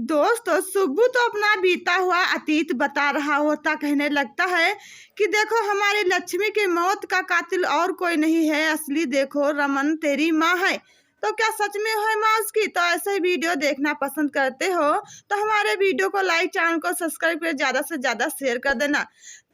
दोस्तों सुब्बू तो अपना बीता हुआ अतीत बता रहा होता। कहने लगता है कि देखो हमारी लक्ष्मी की मौत का कातिल और कोई नहीं है, असली देखो रमन तेरी माँ है। तो क्या सच में है माँ उसकी? तो ऐसे ही वीडियो देखना पसंद करते हो तो हमारे वीडियो को लाइक, चैनल को सब्सक्राइब कर ज्यादा से ज्यादा शेयर कर देना।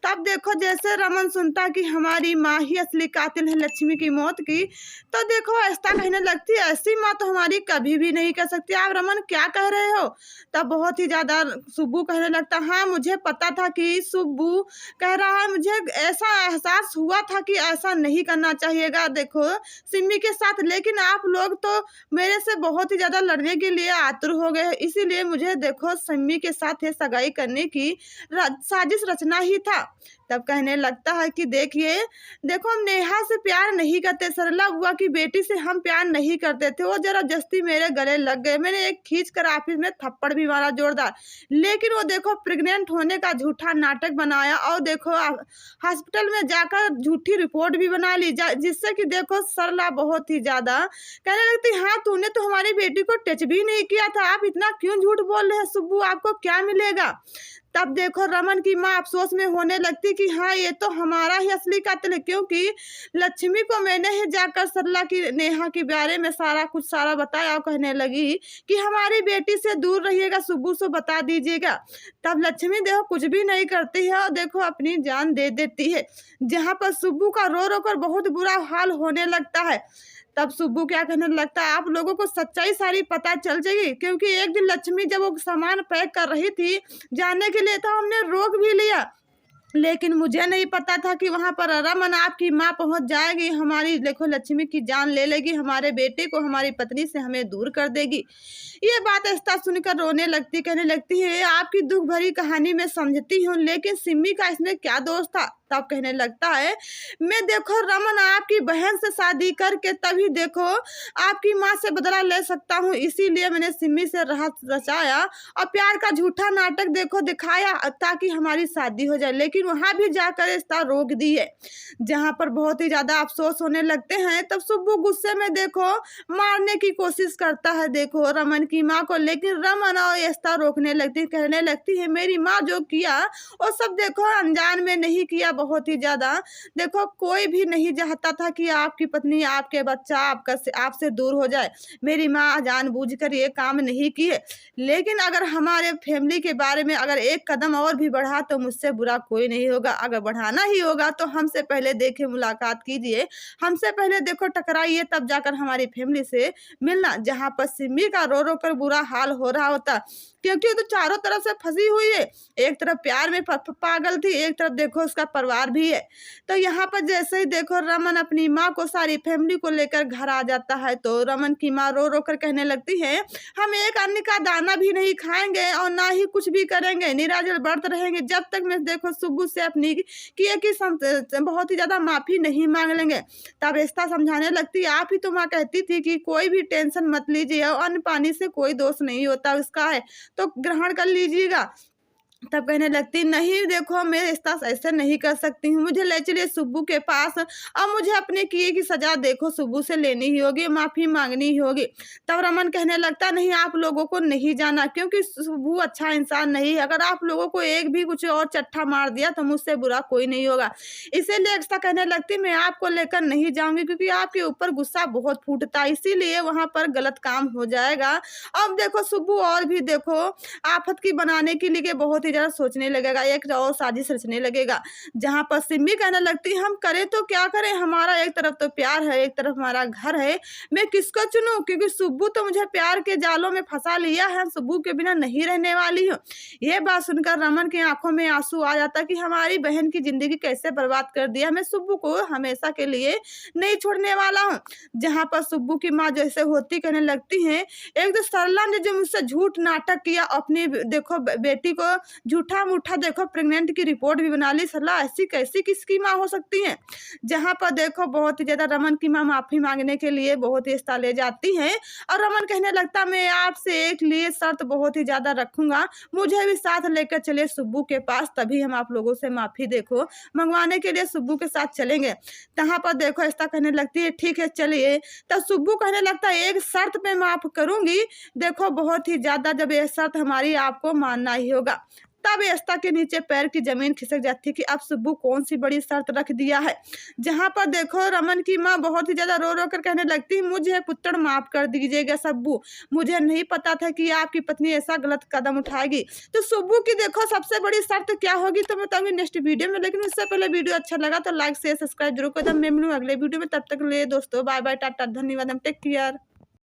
तब देखो जैसे रमन सुनता कि हमारी माँ ही असली कातिल है लक्ष्मी की मौत की, तो देखो ऐसा कहने लगती है ऐसी माँ तो हमारी कभी भी नहीं कर सकती। आप रमन क्या कह रहे हो? तब बहुत ही ज्यादा सुब्बू कहने लगता, हाँ मुझे पता था कि सुब्बू कह रहा है, मुझे ऐसा एहसास हुआ था कि ऐसा नहीं करना चाहिएगा देखो सिम्मी के साथ, लेकिन आप लोग तो मेरे से बहुत ही ज्यादा लड़ने के लिए आतुर हो गए, इसीलिए मुझे देखो सिम्मी के साथ ये सगाई करने की साजिश रचना ही था। तब कहने लगता है कि देखिए देखो हम नेहा से प्यार नहीं करते, सरला बुआ की बेटी से हम प्यार नहीं करते थे, वो जबरदस्ती मेरे गले लग गए, मैंने एक खींच कर ऑफिस में थप्पड़ भी मारा जोरदार, लेकिन वो देखो प्रेग्नेंट होने का झूठा नाटक बनाया और देखो हॉस्पिटल में जाकर झूठी रिपोर्ट भी बना ली, जिससे कि देखो सरला बहुत ही ज्यादा कहने लगती, हाँ तूने तो हमारी बेटी को टच भी नहीं किया था, आप इतना क्यों झूठ बोल रहे हैं सुब्बू, आपको क्या मिलेगा? तब देखो रमन की माँ अफसोस में होने लगती कि हाँ ये तो हमारा ही असली कातिल है, क्योंकि लक्ष्मी को मैंने ही जाकर सरला की नेहा के बारे में सारा बताया और कहने लगी कि हमारी बेटी से दूर रहिएगा, सुब्बू से बता दीजिएगा। तब लक्ष्मी देखो कुछ भी नहीं करती है और देखो अपनी जान दे देती है, जहाँ पर सुब्बू का रो रो कर बहुत बुरा हाल होने लगता है। तब सुब्बू क्या कहने लगता है, आप लोगों को सच्चाई सारी पता चल जाएगी, क्योंकि एक दिन लक्ष्मी जब वो सामान पैक कर रही थी जाने के लिए तो हमने रोक भी लिया, लेकिन मुझे नहीं पता था कि वहां पर रमन आपकी माँ पहुंच जाएगी, हमारी देखो लक्ष्मी की जान ले लेगी, हमारे बेटे को हमारी पत्नी से हमें दूर कर देगी। ये बात ऐसा सुनकर रोने लगती, कहने लगती है आपकी दुख भरी कहानी में समझती हूँ, लेकिन सिम्मी का इसमें क्या दोष था? तब कहने लगता है मैं देखो रमन आपकी बहन से शादी करके तभी देखो आपकी माँ से बदला ले सकता हूँ, इसीलिए मैंने सिम्मी से राह रचाया और प्यार का झूठा नाटक देखो दिखाया ताकि हमारी शादी हो जाए, लेकिन वहां भी जाकर रिश्ता रोक दी है, जहां पर बहुत ही ज्यादा अफसोस होने लगते हैं। तब सुब्बू गुस्से में देखो मारने की कोशिश करता है देखो रमन की माँ को, लेकिन रमन और रिश्ता रोकने लगती, कहने लगती है मेरी माँ जो किया वो सब देखो अनजान में नहीं किया, बहुत ही ज्यादा देखो कोई भी नहीं चाहता था कि आपकी पत्नी आपके बच्चा आपसे दूर हो जाए, मेरी माँ जानबूझकर ये काम नहीं किए, लेकिन अगर हमारे फैमिली के बारे में अगर एक कदम और भी बढ़ा तो मुझसे बुरा कोई नहीं होगा, अगर बढ़ाना ही होगा तो हमसे पहले देखे मुलाकात कीजिए, हमसे पहले देखो टकराइए, तब जाकर हमारी फैमिली से मिलना। जहाँ पर सिम्मी का रो रो कर बुरा हाल हो रहा होता, क्योंकि वो तो चारों तरफ से फंसी हुई है, एक तरफ प्यार में पागल थी, एक तरफ देखो उसका परिवार भी है। तो यहाँ पर जैसे ही देखो रमन अपनी माँ को सारी फैमिली को लेकर घर आ जाता है, तो रमन की माँ रो रो कर कहने लगती है हम एक अन्न का दाना भी नहीं खाएंगे और ना ही कुछ भी करेंगे, निराजल व्रत रहेंगे जब तक मैं देखो सुब्बू से अपनी किए की बहुत ही ज्यादा माफी नहीं मांग लेंगे। तब रिश्ता समझाने लगती, आप ही तो माँ कहती थी कि कोई भी टेंशन मत लीजिए और अन्न पानी से कोई दोष नहीं होता, उसका है तो ग्रहण कर लीजिएगा। तब कहने लगती नहीं देखो मैं रिश्ता ऐसे नहीं कर सकती हूँ, मुझे ले चलिए सुब्बू के पास और मुझे अपने किए की सजा देखो सुब्बू से लेनी ही होगी, माफी मांगनी ही होगी। तब रमन कहने लगता नहीं आप लोगों को नहीं जाना, क्योंकि सुब्बू अच्छा इंसान नहीं है, अगर आप लोगों को एक भी कुछ और चट्टा मार दिया तो मुझसे बुरा कोई नहीं होगा, इसीलिए ऐसा कहने लगती मैं आपको लेकर नहीं जाऊंगी, क्योंकि आपके ऊपर गुस्सा बहुत फूटता है, इसीलिए वहां पर गलत काम हो जाएगा। अब देखो सुब्बू और भी देखो आफत की बनाने के लिए बहुत ही ज्यादा सोचने लगेगा, एक और साजिश रचने लगेगा, जहां पर सिम्मी कहने लगती हम करें तो क्या करें, हमारा एक तरफ तो प्यार है, एक तरफ हमारा घर है, मैं किसको चुनूं, क्योंकि सुब्बू तो मुझे प्यार के जालों में फंसा लिया है, सुब्बू के बिना नहीं रहने वाली हूँ। ये बात सुनकर रमन की आंखों में आंसू आ जाता कि हमारी बहन की जिंदगी कैसे बर्बाद कर दिया, मैं सुब्बू को हमेशा के लिए नहीं छोड़ने वाला हूँ। जहाँ पर सुब्बू की माँ जैसे होती कहने लगती है एक तो सरला ने जो मुझसे झूठ नाटक किया, अपनी देखो बेटी को झूठा मूठा देखो प्रेग्नेंट की रिपोर्ट भी बना ली। सलाह ऐसी कैसी किसकी माँ हो सकती है। जहाँ पर देखो बहुत ही ज्यादा रमन की माँ माफी मांगने के लिए बहुत ही रिश्ता ले जाती हैं और रमन कहने लगता मैं आपसे एक लिए शर्त बहुत ही ज्यादा रखूंगा, मुझे भी साथ लेकर चले सुब्बू के पास, तभी हम आप लोगों से माफी देखो मंगवाने के लिए सुब्बू के साथ चलेंगे। तहाँ पर देखो ऐसा कहने लगती है ठीक है चलिए। तब सुब्बू कहने लगता है एक शर्त पे माफ करूंगी, देखो बहुत ही ज्यादा जब ये शर्त हमारी आपको मानना ही होगा। तब एस्ता के नीचे पैर की जमीन खिसक जाती है कि अब सुब्बू कौन सी बड़ी शर्त रख दिया है। जहां पर देखो रमन की माँ बहुत ही ज्यादा रो रो कर कहने लगती मुझे पुत्र माफ कर दीजिएगा सब्बू, मुझे नहीं पता था कि आपकी पत्नी ऐसा गलत कदम उठाएगी। तो सुब्बू की देखो सबसे बड़ी शर्त क्या होगी तो मैं बताऊंगी नेक्स्ट वीडियो में, लेकिन उससे पहले वीडियो अच्छा लगा तो लाइक शेयर सब्सक्राइब जरूर कर दो। मैं मिलूँ अगले वीडियो में, तब तक ले दोस्तों बाय बाय टाटा धन्यवाद, टेक केयर।